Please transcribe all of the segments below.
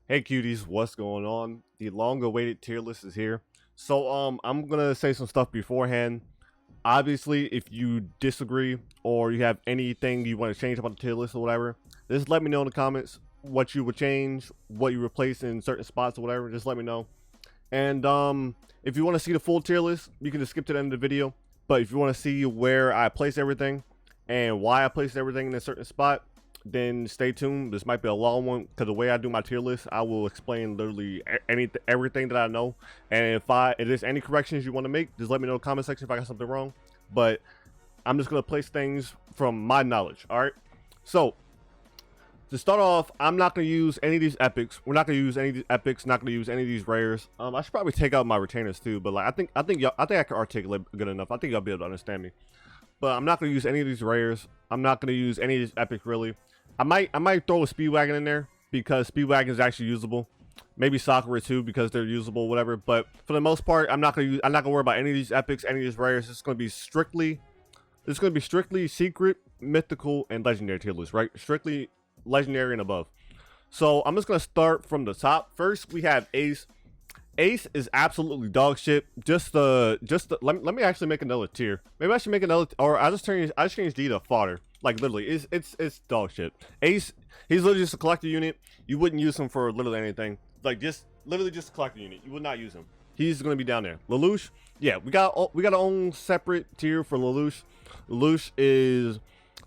Hey cuties, what's going on? The long-awaited tier list is here. So I'm gonna say some stuff beforehand. Obviously, if you disagree or you have anything you want to change about the tier list or whatever, just let me know in the comments what you would change, what you replace in certain spots or whatever. Just let me know. And if you want to see the full tier list, you can just skip to the end of the video. But if you want to see where I place everything and why I placed everything in a certain spot, then stay tuned. This might be a long one because the way I do my tier list, I will explain literally everything that I know. And if there's any corrections you want to make, just let me know in the comment section if I got something wrong. But I'm just gonna place things from my knowledge. All right. So to start off, I'm not gonna use any of these epics. We're not gonna use any of these epics. Not gonna use any of these rares. I should probably take out my retainers too. But like I think I can articulate good enough. I think y'all be able to understand me. But I'm not gonna use any of these rares. I'm not gonna use any of these epics really. I might throw a Speedwagon in there because Speedwagon is actually usable. Maybe Sakura too because they're usable, whatever. But for the most part, I'm not gonna worry about any of these epics, any of these rares. It's gonna be strictly secret, mythical, and legendary tier list, right? Strictly legendary and above. So I'm just gonna start from the top. First, we have Ace. Ace is absolutely dog shit. Let me actually make another tier. Maybe I should make another, or I just changed D to fodder. Like literally, it's dog shit. Ace, he's literally just a collector unit. You wouldn't use him for literally anything. Like literally just a collector unit. You would not use him. He's gonna be down there. Lelouch, yeah, we got our own separate tier for Lelouch. Lelouch is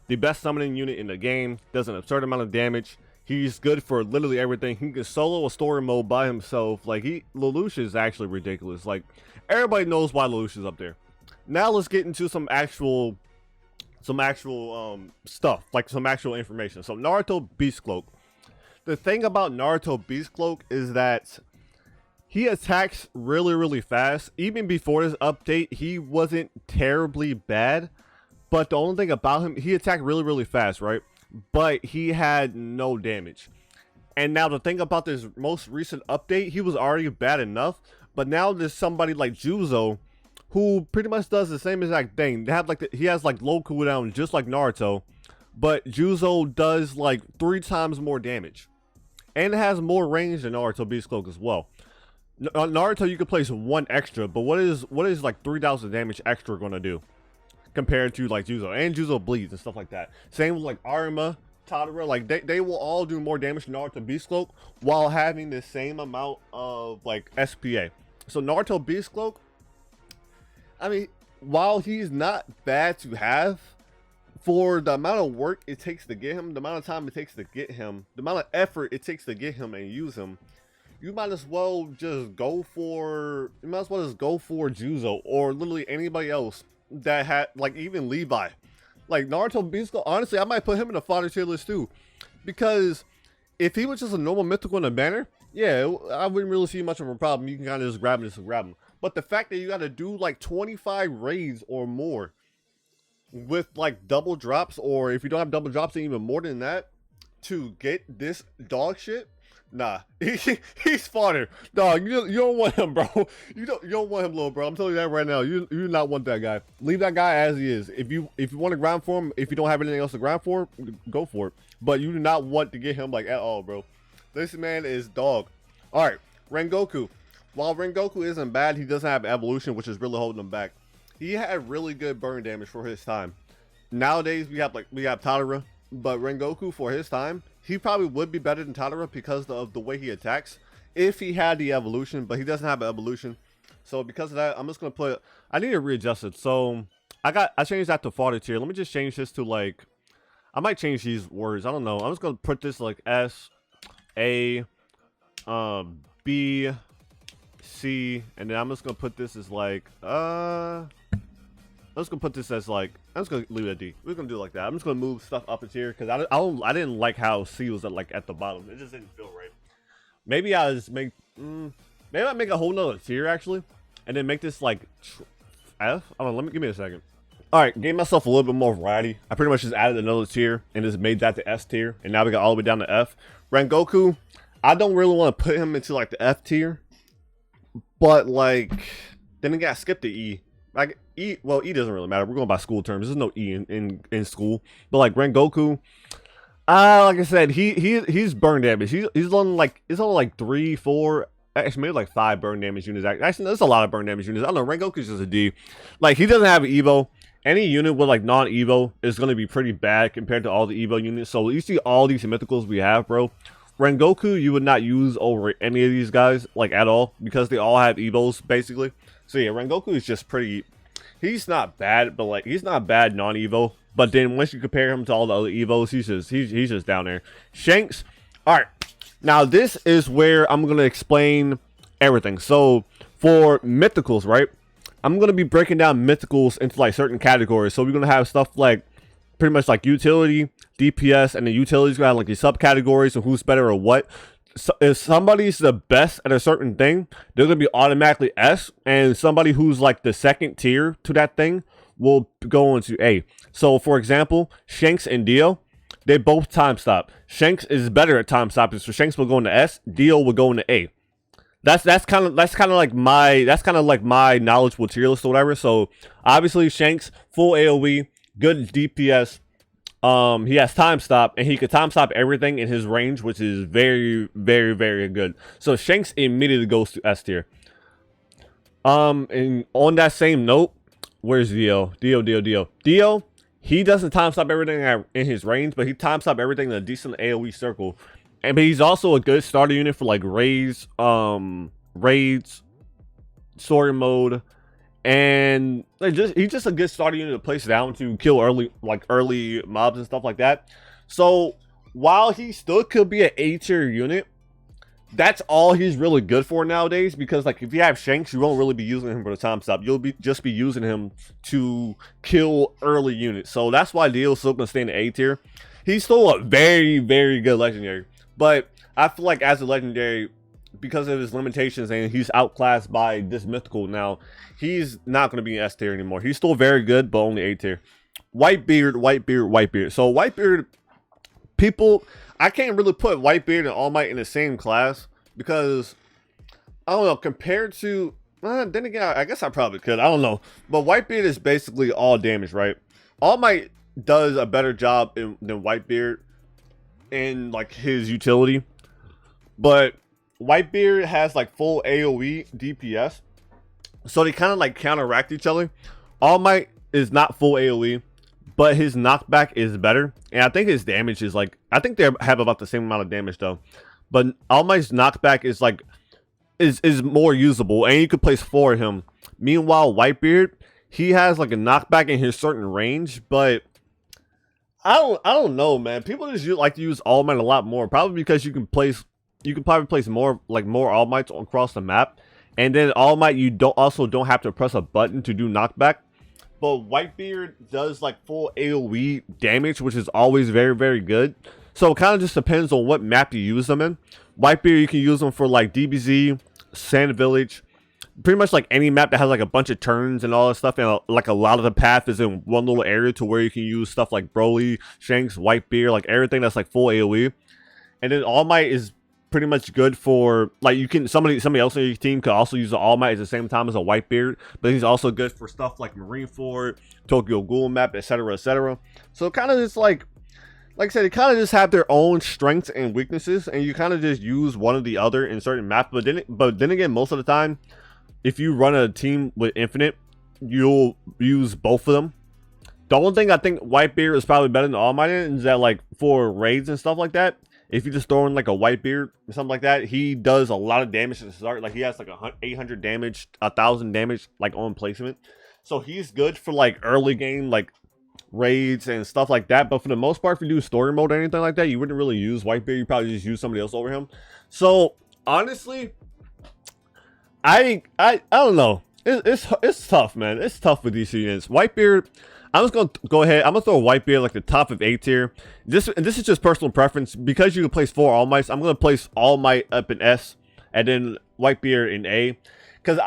the best summoning unit in the game. Does an absurd amount of damage. He's good for literally everything. He can solo a story mode by himself. Like Lelouch is actually ridiculous. Like everybody knows why Lelouch is up there. Now let's get into some actual stuff, like some actual information. So Naruto Beast Cloak. The thing about Naruto Beast Cloak is that he attacks really fast. Even before this update, he wasn't terribly bad. But the only thing about him, he attacked really fast, right? But he had no damage. And now the thing about this most recent update, he was already bad enough. But now there's somebody like Juzo who pretty much does the same exact thing. They have he has like low cooldown just like Naruto, but Juzo does like 3 times more damage, and it has more range than Naruto Beast Cloak as well. Naruto you could place 1 extra, but what is like 3,000 damage extra gonna do compared to like Juzo? And Juzo bleeds and stuff like that. Same with like Arima, Tatara, like they will all do more damage than Naruto Beast Cloak while having the same amount of like SPA. So Naruto Beast Cloak, I mean, while he's not bad to have, for the amount of work it takes to get him, the amount of time it takes to get him, the amount of effort it takes to get him and use him, you might as well just go for Juzo or literally anybody else that had, like even Levi. Like Naruto Beast Cloak, honestly, I might put him in the fodder tier list too. Because if he was just a normal mythical in a banner, yeah, I wouldn't really see much of a problem. You can kind of just grab him. But the fact that you got to do like 25 raids or more with like double drops, or if you don't have double drops, even more than that, to get this dog shit, nah, he's fodder. Dog, you don't want him, bro. You don't want him, little bro. I'm telling you that right now. You do not want that guy. Leave that guy as he is. If you want to grind for him, if you don't have anything else to grind for, go for it. But you do not want to get him like at all, bro. This man is dog. All right, Rengoku. While Rengoku isn't bad, he doesn't have evolution, which is really holding him back. He had really good burn damage for his time. Nowadays we have Tatara, but Rengoku for his time, he probably would be better than Tatara because of the way he attacks if he had the evolution, but he doesn't have an evolution. So because of that, I'm just gonna put, I need to readjust it. So I changed that to fodder tier. Let me just change this to like, I might change these words. I don't know. I'm just gonna put this like S A B C, and then I'm just gonna put this as like I'm just gonna put this as like, I'm just gonna leave it at D. We're gonna do it like that. I'm just gonna move stuff up a tier because I didn't like how C was at the bottom. It just didn't feel right. Maybe I just make maybe I make a whole nother tier actually, and then make this like F. I don't know. Give me a second. All right, gave myself a little bit more variety. I pretty much just added another tier and just made that the S tier, and now we got all the way down to F. Rengoku, I don't really want to put him into like the F tier, but like then we got skip the E. Like E, well, E doesn't really matter. We're going by school terms. There's no E in school. But like Rengoku, Like I said, he's burn damage. He's on like 3, 4, actually maybe like 5 burn damage units. Actually, there's a lot of burn damage units. I don't know. Rengoku's just a D. Like he doesn't have an Evo. Any unit with like non-Evo is gonna be pretty bad compared to all the Evo units. So you see all these mythicals we have, bro. Rengoku you would not use over any of these guys like at all because they all have Evos basically. So yeah, Rengoku is just pretty. He's not bad, but like he's not bad non-Evo. But then once you compare him to all the other Evos, he's just down there. Shanks. All right. Now this is where I'm gonna explain everything. So for mythicals, right? I'm gonna be breaking down mythicals into like certain categories. So we're gonna have stuff like pretty much like utility, DPS, and the utilities gonna have like these subcategories of who's better or what. So if somebody's the best at a certain thing, they're gonna be automatically S, and somebody who's like the second tier to that thing will go into A. So for example, Shanks and Dio, they both time stop. Shanks is better at time stopping, so Shanks will go into S, Dio will go into A. That's kind of like my knowledge with tier list or whatever. So obviously Shanks, full AoE, good DPS. He has time stop, and he could time stop everything in his range, which is very, very, very good. So Shanks immediately goes to S tier. And on that same note, where's Dio? Dio, he doesn't time stop everything in his range, but he time stop everything in a decent AoE circle. And but he's also a good starter unit for like raids, story mode, and like he's just a good starter unit to place down to kill early mobs and stuff like that. So while he still could be an A tier unit, that's all he's really good for nowadays, because like if you have Shanks, you won't really be using him for the time stop. You'll just be using him to kill early units. So that's why Dio's still gonna stay in the A tier. He's still a very, very good legendary, but I feel like as a legendary, because of his limitations and he's outclassed by this mythical now, he's not going to be in S tier anymore. He's still very good, but only A tier. Whitebeard. So Whitebeard, people, I can't really put Whitebeard and All Might in the same class because, I don't know, compared to, then again, I guess I probably could. I don't know. But Whitebeard is basically all damage, right? All Might does a better job than Whitebeard in like his utility, but Whitebeard has like full AoE DPS, so they kind of like counteract each other. All Might is not full AoE, but his knockback is better, and I think his damage is like, I think they have about the same amount of damage though, but All Might's knockback is like is more usable, and you could place 4 of him. Meanwhile, Whitebeard, he has like a knockback in his certain range, but I don't know, man. People just like to use All Might a lot more, probably because you can probably place more All Mights across the map, and then All Might you don't have to press a button to do knockback. But Whitebeard does like full AoE damage, which is always very, very good. So it kind of just depends on what map you use them in. Whitebeard, you can use them for like DBZ, Sand Village, pretty much like any map that has like a bunch of turns and all that stuff, and like a lot of the path is in one little area to where you can use stuff like Broly, Shanks, Whitebeard, like everything that's like full AoE. And then All Might is pretty much good for like, you can somebody else on your team could also use the All Might at the same time as a Whitebeard, but he's also good for stuff like Marineford, Tokyo Ghoul map, etc., etc. So kind of just like I said, they kind of just have their own strengths and weaknesses, and you kind of just use one or the other in certain maps. But then again, most of the time, if you run a team with Infinite, you'll use both of them. The only thing I think Whitebeard is probably better than All Might is that, like, for raids and stuff like that, if you just throw in like a Whitebeard or something like that, he does a lot of damage to start. Like he has like 800 damage, 1,000 damage, like on placement. So he's good for like early game, like raids and stuff like that. But for the most part, if you do story mode or anything like that, you wouldn't really use Whitebeard. You probably just use somebody else over him. So honestly, I don't know. It's tough, man. It's tough with these units. Whitebeard, I'm just gonna go ahead. I'm gonna throw Whitebeard like the top of A tier. This is just personal preference, because you can place 4 All Mights. I'm gonna place All Might up in S, and then Whitebeard in A, because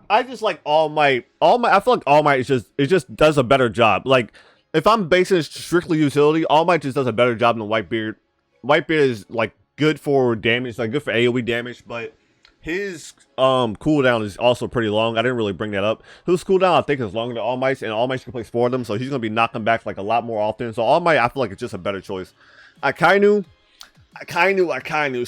I just like All Might. I feel like All Might just does a better job. Like if I'm basing it strictly utility, All Might just does a better job than Whitebeard. Whitebeard is like good for damage, like good for AoE damage, but his cooldown is also pretty long. I didn't really bring that up. His cooldown, I think, is longer than All Might's, and All Might can place 4 of them, so he's going to be knocking back like a lot more often. So All Might, I feel like it's just a better choice. Akainu.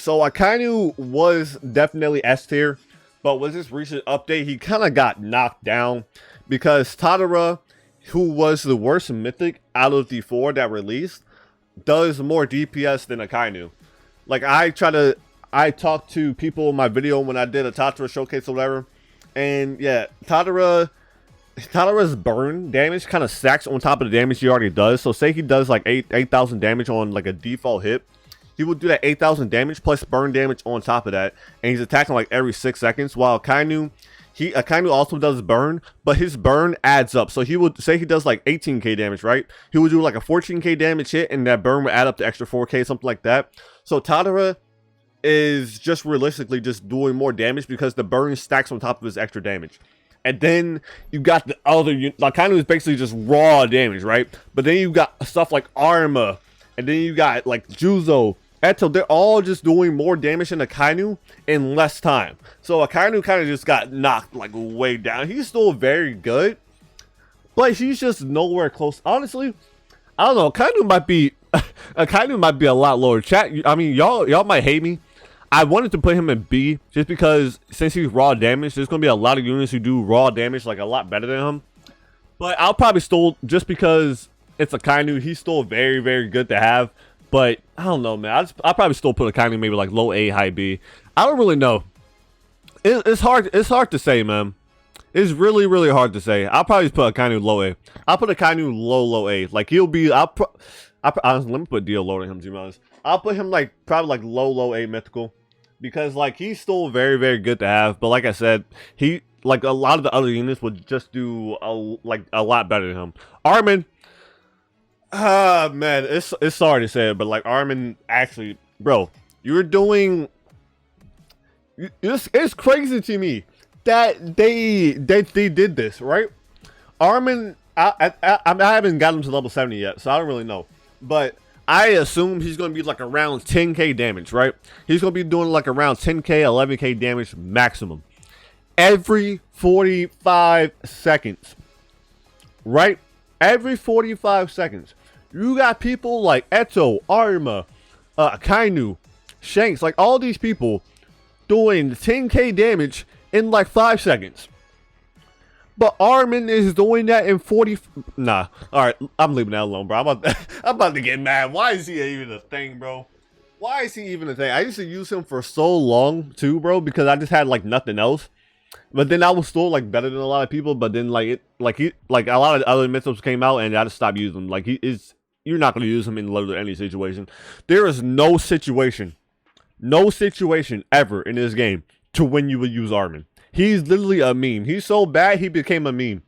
So Akainu was definitely S tier, but with this recent update, he kind of got knocked down because Tatara, who was the worst mythic out of the 4 that released, does more DPS than Akainu. Like I talked to people in my video when I did a Tatara showcase or whatever, and yeah, Tatara's burn damage kind of stacks on top of the damage he already does. So say he does like 8,000 damage on like a default hit, he will do that 8,000 damage plus burn damage on top of that, and he's attacking like every 6 seconds. While Akainu also does burn, but his burn adds up. So he would say he does like 18k damage, right? He would do like a 14k damage hit, and that burn would add up to extra 4k, something like that. So Tatara is just realistically just doing more damage because the burn stacks on top of his extra damage. And then you got the other, like kind of is basically just raw damage, right? But then you got stuff like Arima, and then you got like Juzo, Eto. They're all just doing more damage than Akainu in less time. So Akainu kind of just got knocked like way down. He's still very good, but he's just nowhere close. Honestly, I don't know. Akainu might be a lot lower. Chat. I mean, y'all might hate me. I wanted to put him in B just because since he's raw damage, there's going to be a lot of units who do raw damage like a lot better than him. But I'll probably still, just because it's Akainu, he's still very, very good to have. But I don't know, man. I'll probably still put Akainu maybe like low A, high B. I don't really know. It's hard to say, man. It's really, really hard to say. I'll probably just put Akainu low A. I'll put Akainu low A. Like he'll be, honestly, let me put Dio lower than him, to be honest. I'll put him like probably like low A mythical, because like he's still very, very good to have. But like I said, he like a lot of the other units would just do a lot better than him. Armin, man, it's sorry to say it, but like Armin, actually, bro, you're doing. It's crazy to me that they did this, right? Armin, I haven't gotten him to level 70 yet, so I don't really know, but I assume he's going to be like around 10k damage, right? He's going to be doing like around 10k, 11k damage maximum every 45 seconds, right? Every 45 seconds. You got people like Eto, Arima, Akainu, Shanks, like all these people doing 10k damage in like 5 seconds. But Armin is doing that in 40. Nah. All right, I'm leaving that alone, bro. I'm about to get mad. Why is he even a thing, bro? Why is he even a thing? I used to use him for so long too, bro, because I just had like nothing else. But then I was still like better than a lot of people. But then like a lot of other mythos came out, and I just stopped using him. Like you're not gonna use him in literally any situation. There is no situation ever in this game to when you would use Armin. He's literally a meme. He's so bad, he became a meme.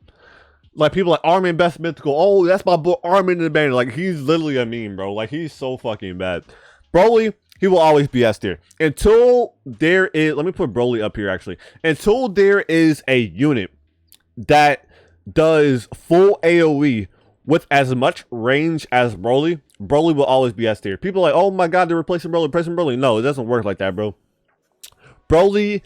Like, people like, Armin best mythical. Oh, that's my boy Armin in the band. Like, he's literally a meme, bro. Like, he's so fucking bad. Broly, he will always be S tier. Until there is, let me put Broly up here, actually. Until there is a unit that does full AoE with as much range as Broly, Broly will always be S tier. People are like, oh my god, they're replacing Broly. No, it doesn't work like that, bro. Broly,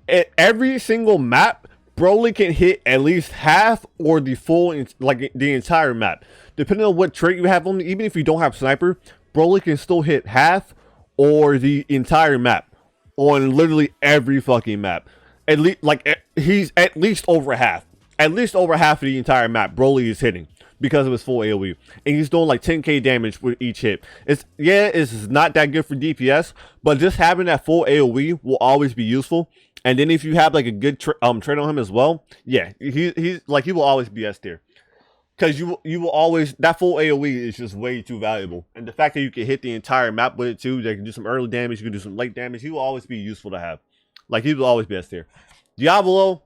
at every single map, Broly can hit at least half or the full, like the entire map. Depending on what trait you have on, even if you don't have sniper, Broly can still hit half or the entire map on literally every fucking map. At least, like, he's at least over half. At least over half of the entire map, Broly is hitting because of his full AoE, and he's doing like 10k damage with each hit. It's not that good for DPS, but just having that full AoE will always be useful. And then if you have like a good trait on him as well, yeah, he will always be S tier, because you will always, that full AoE is just way too valuable. And the fact that you can hit the entire map with it too, they can do some early damage, you can do some late damage. He will always be useful to have. Like, he will always be S tier. Diablo,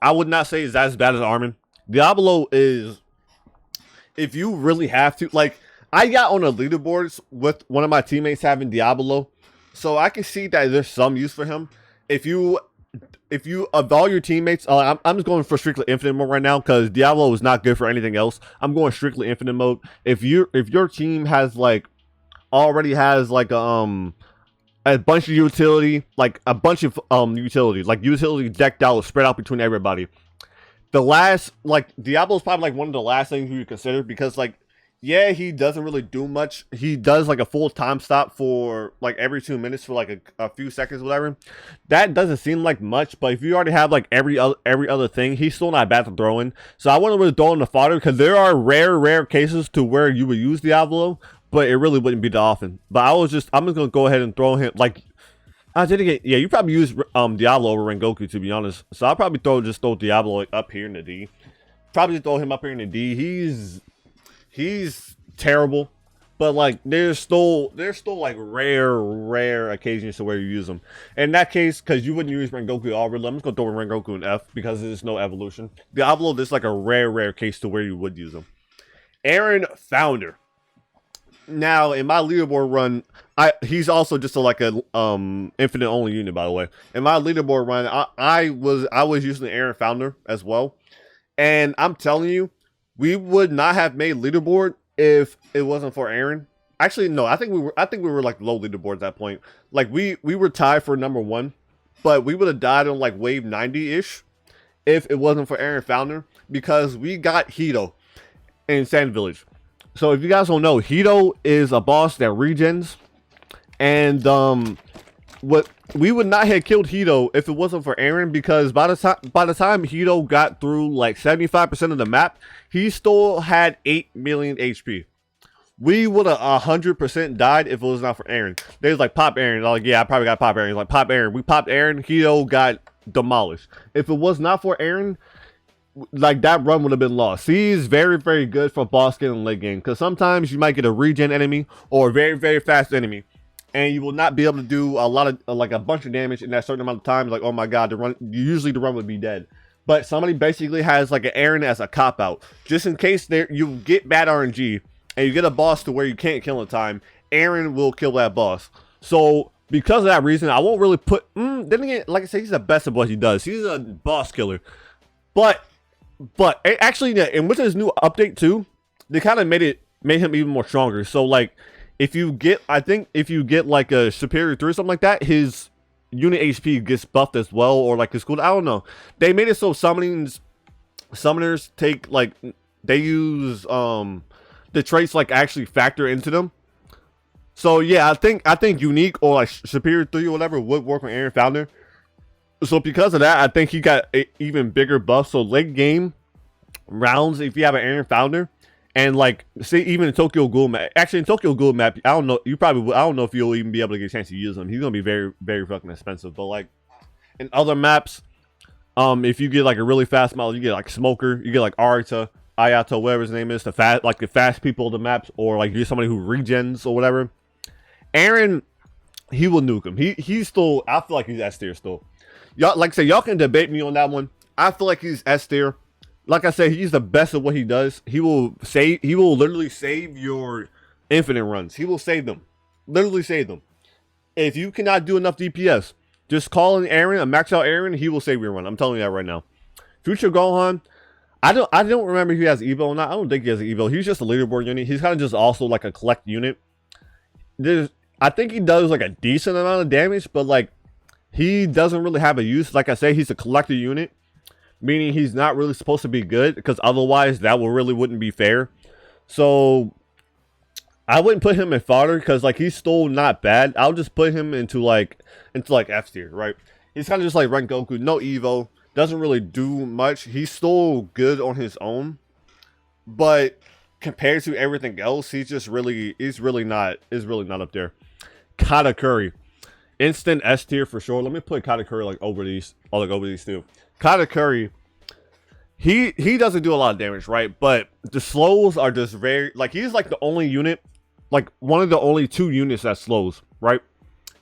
I would not say is as bad as Armin. Diablo is, if you really have to, like, I got on the leaderboards with one of my teammates having Diablo, so I can see that there's some use for him. If you of all your teammates, I'm just going for strictly infinite mode right now because Diablo is not good for anything else. I'm going strictly infinite mode. If your team has already has a bunch of utility, like a bunch of utilities, like utility decked out, spread out between everybody. The last, like, Diablo is probably like one of the last things you consider, because like Yeah, he doesn't really do much. He does like a full time stop for like every 2 minutes for like a few seconds, whatever. That doesn't seem like much, but if you already have like every other thing, he's still not bad to throw in. So I wouldn't really throw in the fodder because there are rare cases to where you would use Diablo, but it really wouldn't be that often. But I'm just gonna go ahead and throw him like. I did get, yeah, you probably use Diablo over Rengoku, to be honest. So I'll probably throw Diablo like up here in the D. Probably throw him up here in the D. He's terrible, but like there's still like rare occasions to where you use him. In that case, because you wouldn't use Rengoku already, I'm just gonna throw in Rengoku in F because there's no evolution. Diablo, there's like a rare case to where you would use him. Eren Founder. Now in my leaderboard run, he's also just like a infinite only unit, by the way. In my leaderboard run, I was using the Eren Founder as well, and I'm telling you, we would not have made leaderboard if it wasn't for Eren. Actually, no, I think we were like low leaderboard at that point. Like we were tied for number 1, but we would have died on like wave 90-ish if it wasn't for Eren Founder, because we got Hito in Sand Village. So if you guys don't know, Hito is a boss that regens, and what we would not have killed Hito if it wasn't for Eren, because by the time Hito got through like 75% of the map, he still had 8 million HP. We would have 100% died if it was not for Eren. They was like, pop Eren. Like, yeah, I probably got pop Eren. He's like, pop Eren. We popped Eren. Hito got demolished. If it was not for Eren, like that run would have been lost. He's very good for boss game and late game, because sometimes you might get a regen enemy or a very fast enemy, and you will not be able to do a lot of like a bunch of damage in that certain amount of time. Like, oh my god, usually the run would be dead. But somebody basically has like an Eren as a cop out, just in case you get bad RNG and you get a boss to where you can't kill in time. Eren will kill that boss. So because of that reason, I won't really put. Then again, like I said, he's the best at what he does. He's a boss killer. But actually, and with his new update too, they kind of made him even more stronger. So like, if you get like a superior 3 or something like that, his unit HP gets buffed as well, or like his cooldown. I don't know. They made it so summoners take like, they use the traits like actually factor into them. So yeah, I think unique or like superior 3 or whatever would work on Eren Founder. So because of that, I think he got an even bigger buff. So late game rounds, if you have an Eren Founder, and like say even in Tokyo Ghoul map, actually in Tokyo Ghoul map, I don't know, I don't know if you'll even be able to get a chance to use him. He's gonna be very fucking expensive. But like in other maps, if you get like a really fast model, you get like Smoker, you get like Arita, Ayato, whatever his name is, the fast people of the maps, or like you're somebody who regens or whatever. Eren, he will nuke him. He's still, I feel like he's S tier still. Y'all, like I said, y'all can debate me on that one. I feel like he's S tier. Like I said, he's the best at what he does. He will literally save your infinite runs. He will save them. Literally save them. If you cannot do enough DPS, just call in Eren, a max out Eren, he will save your run. I'm telling you that right now. Future Gohan, I don't remember if he has Evo or not. I don't think he has an Evo. He's just a leaderboard unit. He's kind of just also like a collect unit. I think he does like a decent amount of damage, but like he doesn't really have a use. Like I say, he's a collector unit, meaning he's not really supposed to be good, because otherwise that wouldn't be fair. So I wouldn't put him in fodder, because like he's still not bad. I'll just put him into like F tier, right? He's kind of just like Rengoku, no Evo, doesn't really do much. He's still good on his own, but compared to everything else, he's really not up there. Katakuri, instant S tier for sure. Let me put Katakuri like over these two. Katakuri, he doesn't do a lot of damage, right? But the slows are just very, like, he's like the only unit, like one of the only 2 units that slows, right?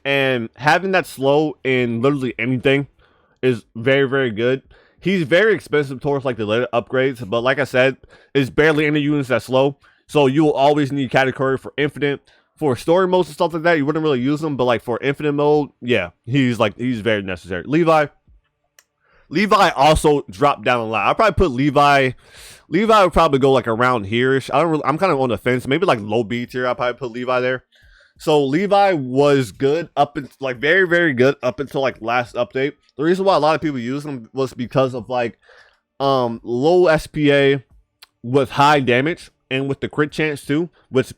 And having that slow in literally anything is very good. He's very expensive towards like the later upgrades, but like I said, it's barely any units that slow. So you will always need Katakuri for infinite. For story modes and stuff like that, you wouldn't really use him, but like for infinite mode, yeah, he's very necessary. Levi also dropped down a lot. I'll probably put Levi would probably go like around here-ish. I'm kind of on the fence. Maybe like low B tier, I'll probably put Levi there. So Levi was good up until like very good up until like last update. The reason why a lot of people use him was because of like low SPA with high damage and with the crit chance too, which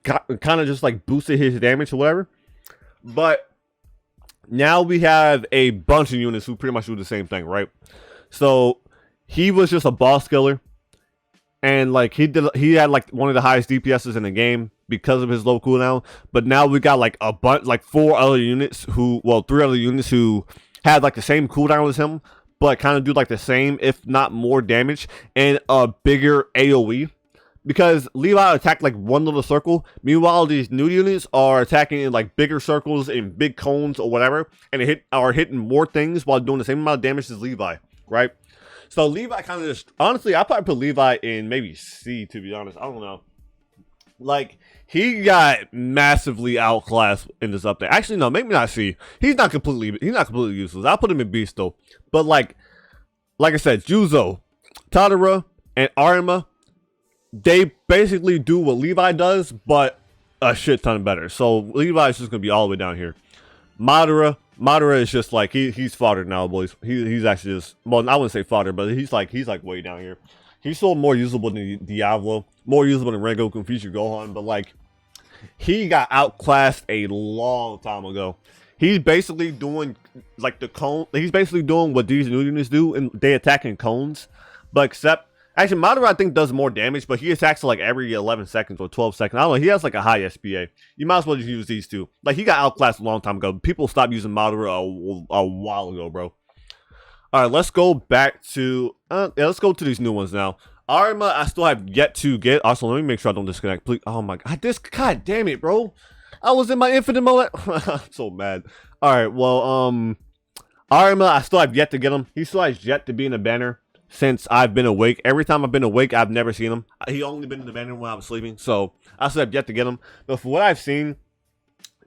kind of just like boosted his damage or whatever. But now we have a bunch of units who pretty much do the same thing, right? So he was just a boss killer, and like he had like one of the highest DPSs in the game because of his low cooldown. But now we got like a bunch, like 4 other units who, well, 3 other units who had like the same cooldown as him, but kind of do like the same, if not more damage, and a bigger AoE. Because Levi attacked like one little circle, meanwhile these new units are attacking in like bigger circles in big cones or whatever, and are hitting more things while doing the same amount of damage as Levi, right? So Levi kind of just, honestly, I probably put Levi in maybe C, to be honest. I don't know. Like, he got massively outclassed in this update. Actually, no, maybe not C. He's not completely useless. I'll put him in Beast though. But like I said, Juzo, Tatara, and Arima, they basically do what Levi does, but a shit ton better. So Levi is just gonna be all the way down here. Madara is just like he's fodder now, boys. He's actually just, well, I wouldn't say fodder, but he's like way down here. He's still more usable than Diablo, more usable than Rengoku and Future Gohan, but like he got outclassed a long time ago. He's basically doing like the cone. He's basically doing what these new units do, and they attack in cones, but except. Actually, Madara, I think, does more damage, but he attacks like every 11 seconds or 12 seconds. I don't know. He has like a high SPA. You might as well just use these two. Like, he got outclassed a long time ago. People stopped using Madara a while ago, bro. All right, let's go back to... let's go to these new ones now. Arima, I still have yet to get. Also, let me make sure I don't disconnect. Please. Oh, my God. God damn it, bro. I was in my infinite mode. I'm so mad. All right, well, Arima, I still have yet to get him. He still has yet to be in a banner. Since I've been awake. Every time I've been awake, I've never seen him. He only been in the banner when I was sleeping, so I still have yet to get him. But for what I've seen,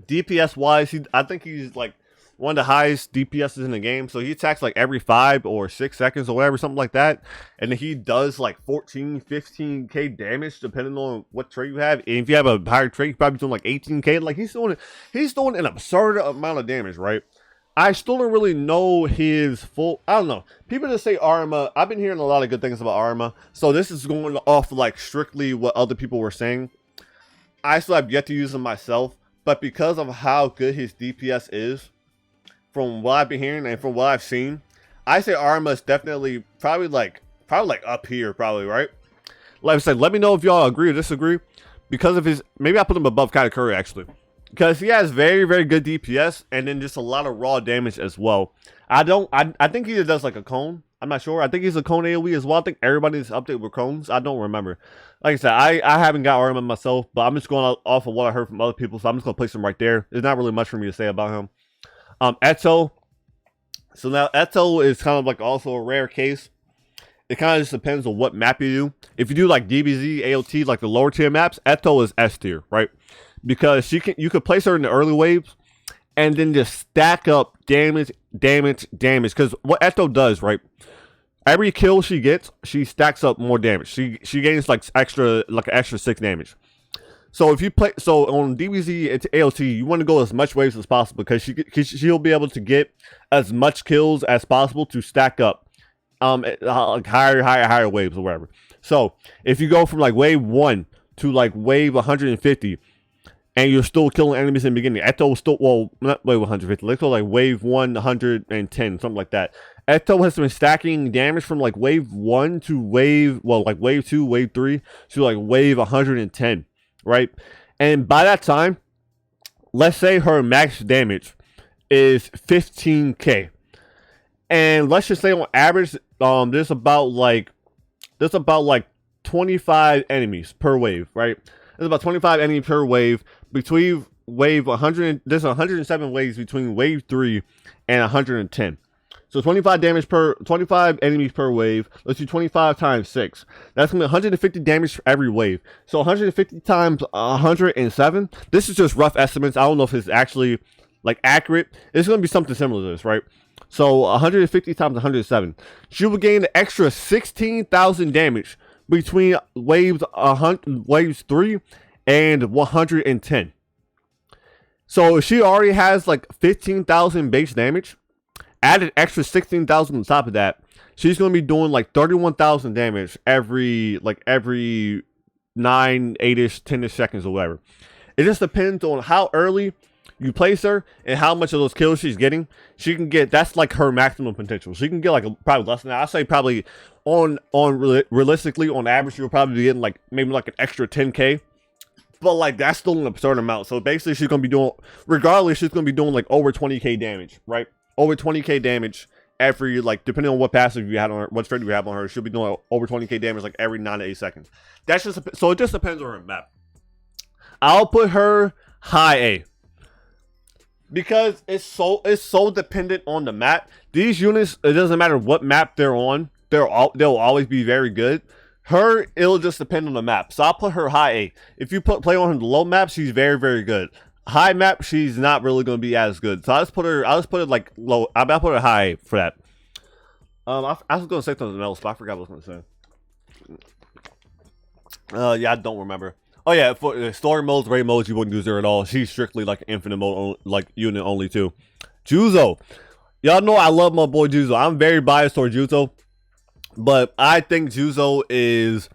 DPS wise, I think he's like one of the highest DPSs in the game. So he attacks like every 5 or 6 seconds or whatever, something like that. And then he does like 14, 15k damage depending on what trait you have. And if you have a higher trait, he's probably doing like 18k. Like he's doing an absurd amount of damage, right? I still don't really know his full... I don't know. People just say Arima. I've been hearing a lot of good things about Arima. So this is going off like strictly what other people were saying. I still have yet to use him myself. But because of how good his DPS is, from what I've been hearing and from what I've seen, I say Arima is definitely probably like up here, probably, right? Like I said, let me know if y'all agree or disagree. Because of his... Maybe I put him above Katakuri, actually. Because he has very, very good DPS and then just a lot of raw damage as well. I think he does like a cone. I'm not sure. I think he's a cone AoE as well. I think everybody's updated with cones. I don't remember. Like I said, I haven't got Armin myself, but I'm just going off of what I heard from other people. So I'm just going to place him right there. There's not really much for me to say about him. Eto. So now Eto is kind of like also a rare case. It kind of just depends on what map you do. If you do like DBZ, AOT, like the lower tier maps, Eto is S tier, right? Because you could place her in the early waves and then just stack up damage. Because what Eto does, right? Every kill she gets, she stacks up more damage. She gains like extra 6 damage. So if you play, so on DBZ and AOT, you want to go as much waves as possible because she'll be able to get as much kills as possible to stack up, like higher waves or whatever. So if you go from like wave 1 to like wave 150. And you're still killing enemies in the beginning. Eto is still, well, not wave 150. Let's go like wave 110, something like that. Eto has been stacking damage from like wave 1 to wave 2, wave 3 to like wave 110, right? And by that time, let's say her max damage is 15k. And let's just say on average, there's about like 25 enemies per wave, right? There's about 25 enemies per wave between wave 100. There's 107 waves between wave 3 and 110. So 25 enemies per wave. Let's do 25 times 6. That's gonna be 150 damage for every wave. So 150 times 107. This is just rough estimates. I don't know if it's actually like accurate. It's gonna be something similar to this, right? So 150 times 107. She will gain an extra 16,000 damage between waves 3 and 110. So she already has like 15,000 base damage. Add an extra 16,000 on top of that. She's gonna be doing like 31,000 damage every 9, 8ish, 10ish seconds or whatever. It just depends on how early you place her and how much of those kills she's getting. She can get, that's like her maximum potential. She can get like probably less than that. I'd say probably realistically on average you'll probably be getting like maybe like an extra 10k. But like that's still an absurd amount. So basically she's gonna be doing, regardless, she's gonna be doing like over 20k damage, right? Over 20k damage every, like, depending on what passive you had on her, what strength you have on her, she'll be doing over 20k damage like every 9 to 8 seconds. That's just, so it just depends on her map. I'll put her high A. Because it's so dependent on the map. These units, it doesn't matter what map they're on, they'll always be very good. Her, it'll just depend on the map. So I'll put her high A. If you play on her low map, she's very, very good. High map, she's not really going to be as good. So I'll just put it like low. I'll put her high A for that. I was going to say something else, but I forgot what I was going to say. Yeah, I don't remember. Oh yeah, for story modes, raid modes, you wouldn't use her at all. She's strictly like infinite mode, like unit only too. Juzo, y'all know I love my boy Juzo. I'm very biased toward Juzo, but I think Juzo is.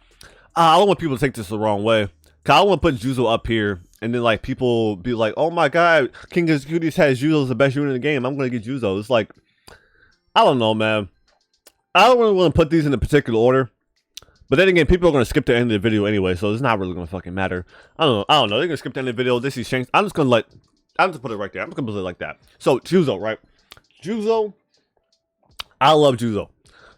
I don't want people to take this the wrong way. Cause I want to put Juzo up here, and then like people be like, "Oh my God, KingIsAQT's has Juzo as the best unit in the game. I'm gonna get Juzo." It's like, I don't know, man. I don't really want to put these in a particular order. But then again, people are going to skip the end of the video anyway, so it's not really going to fucking matter. I don't know. They're going to skip the end of the video. This is Shanks. I'm just put it right there. I'm just going to put it like that. So, Juzo, right? Juzo. I love Juzo.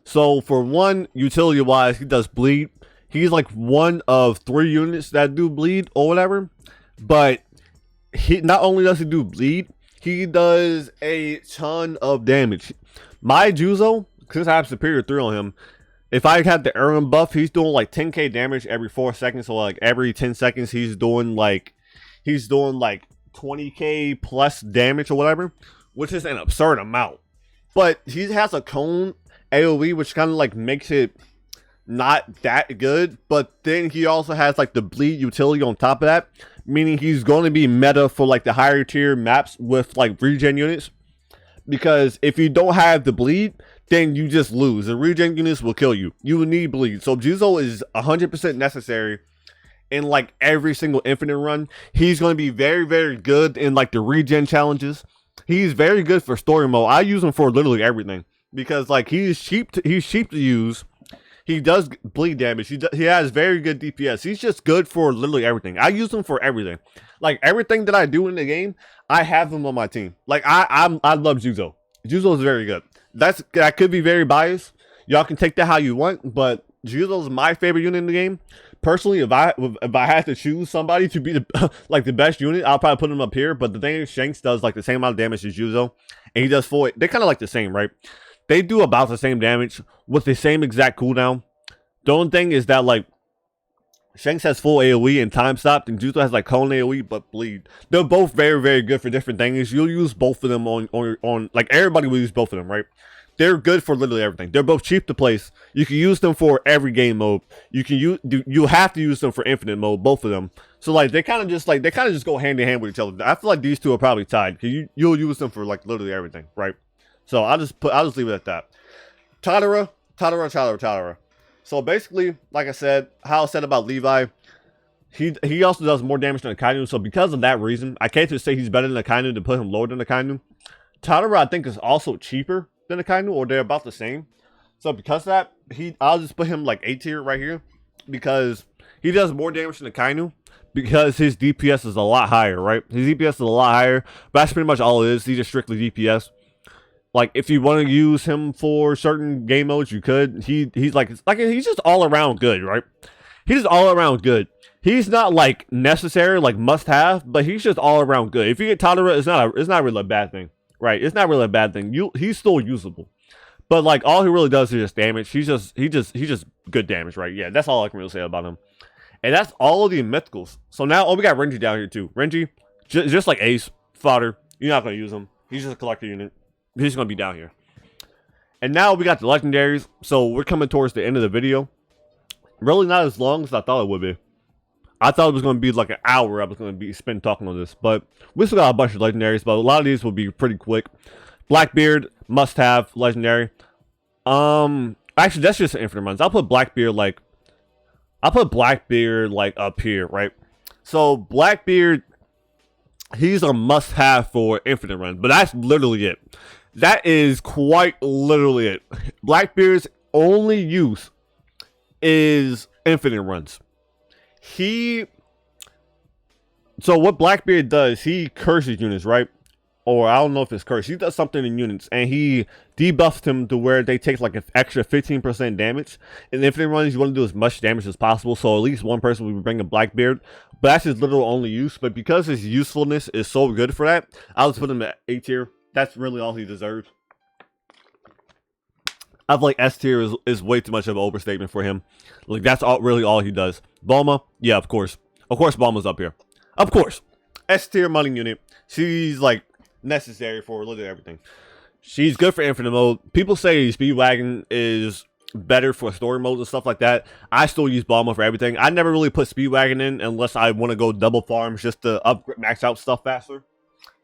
So, for one, utility-wise, he does bleed. He's like one of 3 units that do bleed or whatever. But he not only does he do bleed, he does a ton of damage. My Juzo, since I have Superior 3 on him, if I had the Armin buff, he's doing like 10k damage every 4 seconds. So like every 10 seconds, he's doing like 20k plus damage or whatever, which is an absurd amount. But he has a cone AoE, which kind of like makes it not that good. But then he also has like the bleed utility on top of that, meaning he's going to be meta for like the higher tier maps with like regen units. Because if you don't have the bleed, then you just lose. The regen units will kill you. You will need bleed. So Juzo is 100% necessary in like every single infinite run. He's going to be very, very good in like the regen challenges. He's very good for story mode. I use him for literally everything because like he's cheap to use. He does bleed damage. He has very good DPS. He's just good for literally everything. I use him for everything. Like everything that I do in the game, I have him on my team. Like I love Juzo. Juzo is very good. That could be very biased. Y'all can take that how you want, but Juzo is my favorite unit in the game. Personally, if I had to choose somebody to be the like the best unit, I'll probably put him up here. But the thing is, Shanks does like the same amount of damage as Juzo, and he does full. They're kind of like the same, right? They do about the same damage with the same exact cooldown. The only thing is that like Shanks has full AoE and time stop, and Juzo has like cone AoE but bleed. They're both very, very good for different things. You'll use both of them on like everybody will use both of them, right? They're good for literally everything. They're both cheap to place. You can use them for every game mode. You have to use them for infinite mode, both of them. So like they kind of just go hand in hand with each other. I feel like these two are probably tied because you'll use them for like literally everything, right? So I'll just leave it at that. Tatara. So basically, like I said, how I said about Levi, he also does more damage than Akainu. So because of that reason, I can't just say he's better than Akainu to put him lower than Akainu. Tatara, I think, is also cheaper than Akainu, or they're about the same. So because of that, I'll just put him like A tier right here because he does more damage than Akainu because his DPS is a lot higher, right? His DPS is a lot higher, but that's pretty much all it is. He's just strictly DPS. Like if you want to use him for certain game modes, you could. He's just all around good, right? He's just all around good. He's not like necessary, like must have, but he's just all around good. If you get Tatara, it's not really a bad thing, right? It's not really a bad thing. He's still usable, but like all he really does is just damage. He's just good damage, right? Yeah, that's all I can really say about him. And that's all of the mythicals. So now, we got Renji down here too. Renji, just like Ace, fodder. You're not gonna use him. He's just a collector unit. He's going to be down here. And now we got the legendaries. So we're coming towards the end of the video. Really not as long as I thought it would be. I thought it was going to be like an hour I was going to be spent talking on this. But we still got a bunch of legendaries. But a lot of these will be pretty quick. Blackbeard, must have, legendary. Actually, that's just infinite runs. I'll put Blackbeard like I put Blackbeard like up here, right? So Blackbeard, he's a must-have for infinite runs, but that's literally it. That is quite literally it. Blackbeard's only use is infinite runs. So what Blackbeard does, he curses units, right? Or I don't know if it's cursed. He does something in units, and he debuffs them to where they take like an extra 15% damage. In infinite runs, you want to do as much damage as possible, so at least one person will bring a Blackbeard. But that's his literal only use. But because his usefulness is so good for that, I'll just put him at A tier. That's really all he deserves. I feel like S tier is way too much of an overstatement for him. Like, that's really all he does. Bulma, yeah, of course. Of course Bulma's up here. Of course. S tier money unit. She's like necessary for literally everything. She's good for infinite mode. People say Speedwagon is better for story modes and stuff like that. I still use Bulma for everything. I never really put Speedwagon in unless I want to go double farms just to max out stuff faster.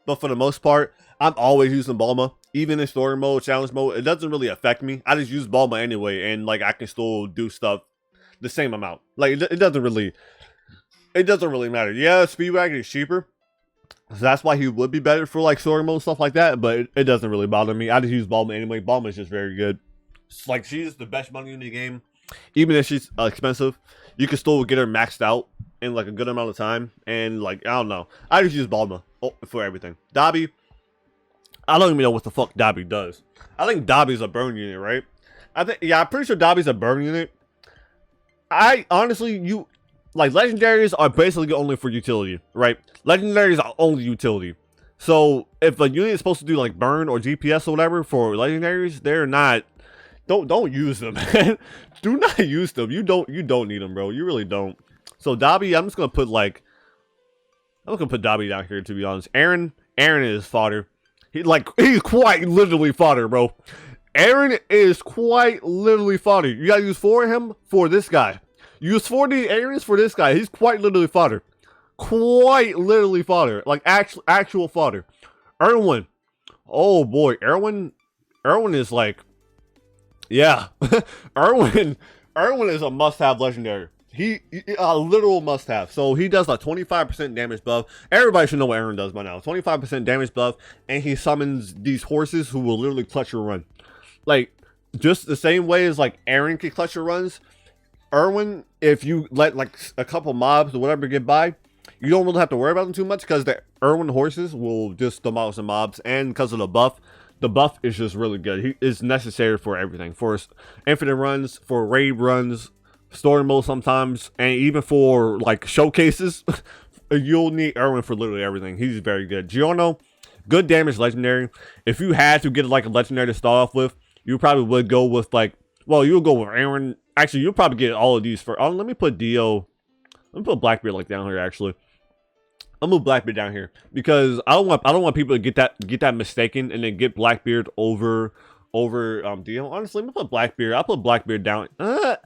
But for the most part, I'm always using Bulma. Even in story mode, challenge mode, it doesn't really affect me. I just use Bulma anyway, and like I can still do stuff the same amount. Like it doesn't really matter. Yeah, Speedwagon is cheaper, so that's why he would be better for like story mode stuff like that. But it doesn't really bother me. I just use Bulma anyway. Bulma is just very good. It's like she's the best money in the game. Even if she's expensive, you can still get her maxed out in like a good amount of time. And like I don't know, I just use Bulma for everything. Dabi, I don't even know what the fuck Dabi does. I think Dabi's a burn unit, right? I'm pretty sure Dabi's a burn unit. I honestly, like legendaries are basically only for utility, right? Legendaries are only utility. So if a unit is supposed to do like burn or GPS or whatever for legendaries, they're not. Don't use them, man. Do not use them. You don't need them, bro. You really don't. So Dabi, I'm just gonna put Dabi down here, to be honest. Aaron is fodder. He's quite literally fodder, bro. Aaron is quite literally fodder. You gotta use 4 of him for this guy. Use 40 Aarons for this guy. He's quite literally fodder. Quite literally fodder. Like actual fodder. Erwin. Oh boy, Erwin is like, yeah. Erwin is a must-have legendary. He a literal must-have. So he does a 25% damage buff. Everybody should know what Aaron does by now. 25% damage buff, and he summons these horses who will literally clutch your run. Like, just the same way as like Aaron can clutch your runs, Erwin, if you let like a couple mobs or whatever get by, you don't really have to worry about them too much because the Erwin horses will just demolish the mobs, and because of the buff is just really good. He is necessary for everything, for infinite runs, for raid runs, story mode sometimes, and even for like showcases. You'll need Erwin for literally everything. He's very good. Giorno, good damage legendary. If you had to get like a legendary to start off with, you probably would go with like, well, you'll go with Aaron. Actually, you'll probably get all of these for. Oh, let me put Dio. Let me put Blackbeard like down here. Actually, I'll move Blackbeard down here because I don't want people to get that mistaken and then get Blackbeard over Dio. Honestly, let me put Blackbeard. I'll put Blackbeard down. I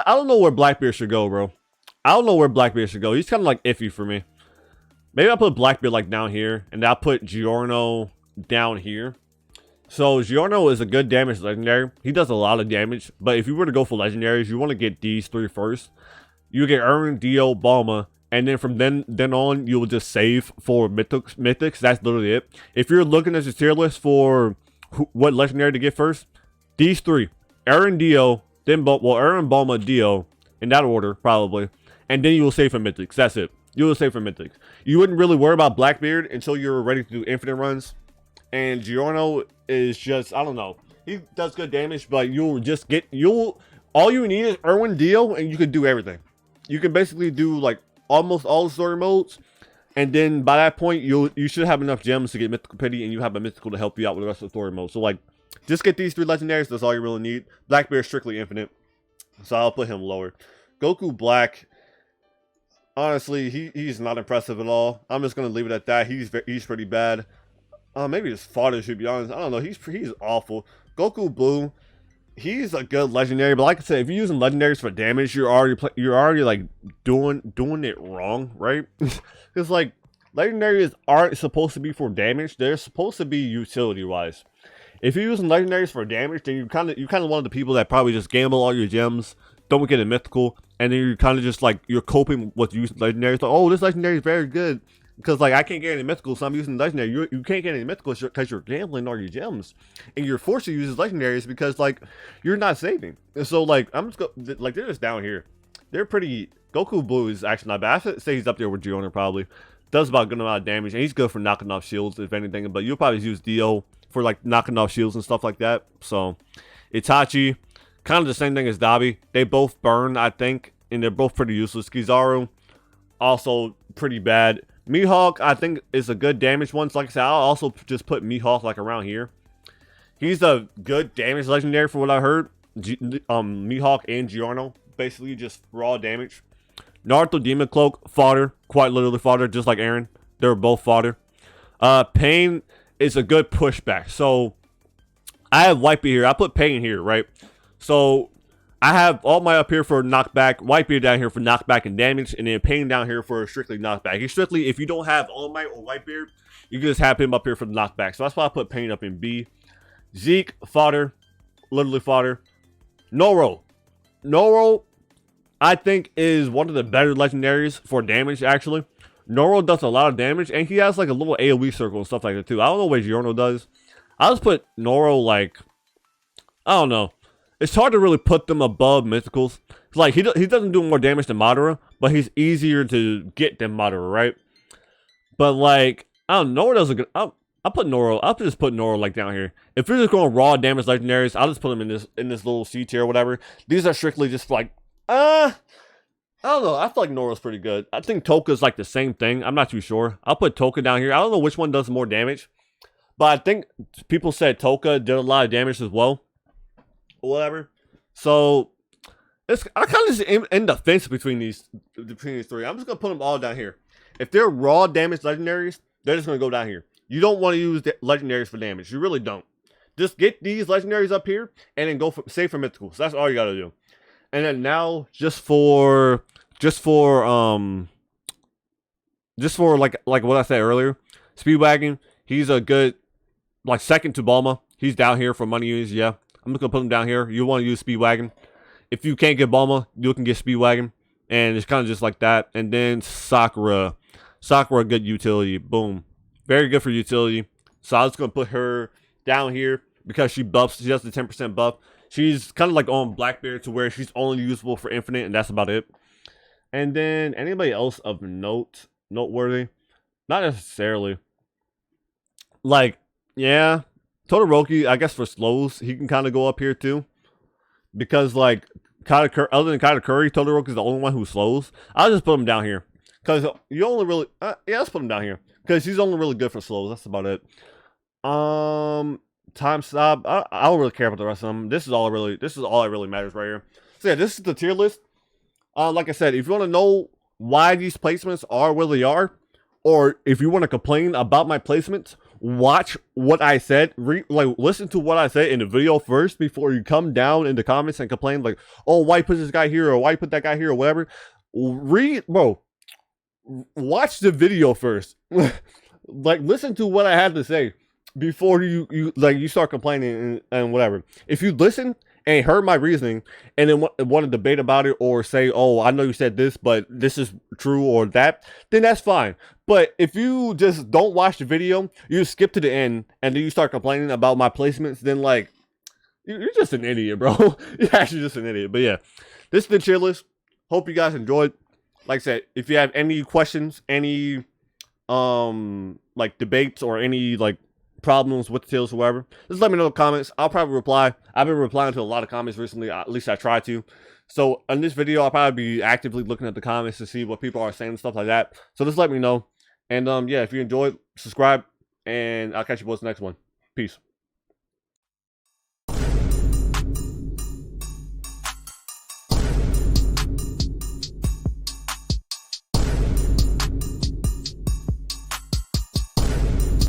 don't know where Blackbeard should go, bro. I don't know where Blackbeard should go. He's kind of like iffy for me. Maybe I'll put Blackbeard like down here, and I'll put Giorno down here. So Giorno is a good damage legendary. He does a lot of damage, but if you were to go for legendaries, you want to get these 3 first. You get Armin, Dio, Bulma, and then from then on, you will just save for mythics. That's literally it. If you're looking at your tier list for what legendary to get first, these 3: Aaron, Dio, then Aaron, Bulma, Dio, in that order probably, and then you will save for mythics. That's it. You will save for mythics. You wouldn't really worry about Blackbeard until you're ready to do infinite runs. And Giorno is just, I don't know. He does good damage, but all you need is Erwin, Dio, and you can do everything. You can basically do like almost all the story modes, and then by that point you should have enough gems to get mythical pity, and you have a mythical to help you out with the rest of the story mode. So like, just get these 3 legendaries. That's all you really need. Blackbeard strictly infinite, so I'll put him lower. Goku Black, honestly, he's not impressive at all. I'm just gonna leave it at that. He's pretty bad. Maybe his father should be honest. I don't know. He's awful. Goku Blue, he's a good legendary, but like I said, if you're using legendaries for damage, you're already like doing it wrong, right? Because like legendaries aren't supposed to be for damage. They're supposed to be utility wise. If you're using legendaries for damage, then you kind of one of the people that probably just gamble all your gems don't get a mythical, and then you're kind of just like, you're coping with using legendaries. Like, oh, this legendary is very good because like I can't get any mythical, so I'm using legendary. You can't get any mythicals because you're gambling all your gems, and you're forced to use legendaries because like you're not saving. And so like I'm just like they're just down here. They're pretty. Goku Blue is actually not bad. I say he's up there with Giorno probably. Does about a good amount of damage, and he's good for knocking off shields if anything. But you'll probably use Dio for like knocking off shields and stuff like that. So Itachi, kind of the same thing as Dabi. They both burn, I think, and they're both pretty useless. Kizaru, also pretty bad. Mihawk, I think, is a good damage one. So like I said, I'll also just put Mihawk like around here. He's a good damage legendary for what I heard. Mihawk and Giorno, basically just raw damage. Naruto Demon Cloak, fodder, quite literally fodder, just like Eren. They're both fodder. Pain is a good pushback. So I have Whitebeard here. I put Pain here, right? So I have All Might up here for knockback, Whitebeard down here for knockback and damage, and then Pain down here for strictly knockback. He's strictly, if you don't have All Might or Whitebeard, you can just have him up here for the knockback. So that's why I put Pain up in B. Zeke, fodder, literally fodder. Noro, I think, is one of the better legendaries for damage, actually. Noro does a lot of damage, and he has, like, a little AoE circle and stuff like that, too. I don't know what Giorno does. I'll just put Noro, like, I don't know. It's hard to really put them above mythicals. It's like, he doesn't do more damage than Madara, but he's easier to get than Madara, right? But, like, I don't know. Noro does a good... I'll put Noro. I'll just put Noro, like, down here. If you're just going raw damage legendaries, I'll just put them in this little C tier or whatever. These are strictly just, like, I don't know. I feel like Noro's pretty good. I think Toka's like the same thing. I'm not too sure. I'll put Toka down here. I don't know which one does more damage, but I think people said Toka did a lot of damage as well. Whatever. So I kind of just in the fence between these three. I'm just gonna put them all down here. If they're raw damage legendaries, they're just gonna go down here. You don't want to use the legendaries for damage. You really don't. Just get these legendaries up here and then go for save for mythicals. That's all you gotta do. And then now, just for like what I said earlier, Speedwagon, he's a good, like, second to Bulma. He's down here for money use, yeah. I'm just gonna put him down here. You want to use Speedwagon. If you can't get Bulma, you can get Speedwagon. And it's kind of just like that. And then Sakura, good utility. Boom. Very good for utility. So I was gonna put her down here because she buffs. She does the 10% buff. She's kind of like on Blackbeard to where she's only usable for infinite, and that's about it. And then anybody else of noteworthy? Not necessarily. Like, yeah, Todoroki, I guess for slows, he can kind of go up here too. Because like, other than Katakuri, Todoroki is the only one who slows. I'll just put him down here. Because you only really, yeah, let's put him down here. Because he's only really good for slows. That's about it. Time stop. I don't really care about the rest of them. This is all that really matters right here. So yeah, this is the tier list. Like I said, if you want to know why these placements are where they are, or if you want to complain about my placements, watch what I said. Listen to what I said in the video first before you come down in the comments and complain like, oh, why put this guy here or why put that guy here or whatever. Watch the video first. Like, listen to what I had to say before you start complaining and whatever. If you listen and heard my reasoning and then want to debate about it or say, oh, I know you said this, but this is true or that, then that's fine. But if you just don't watch the video, you skip to the end and then you start complaining about my placements, then like, you're just an idiot, bro. You're actually just an idiot. But yeah, this is the tier list. Hope you guys enjoyed. Like I said, if you have any questions, any like debates or any like problems with the tier list or whatever, just let me know in the comments. I'll probably reply. I've been replying to a lot of comments recently, at least I try to. So in this video, I'll probably be actively looking at the comments to see what people are saying and stuff like that. So just let me know. And yeah, if you enjoyed, subscribe, and I'll catch you boys in the next one. Peace.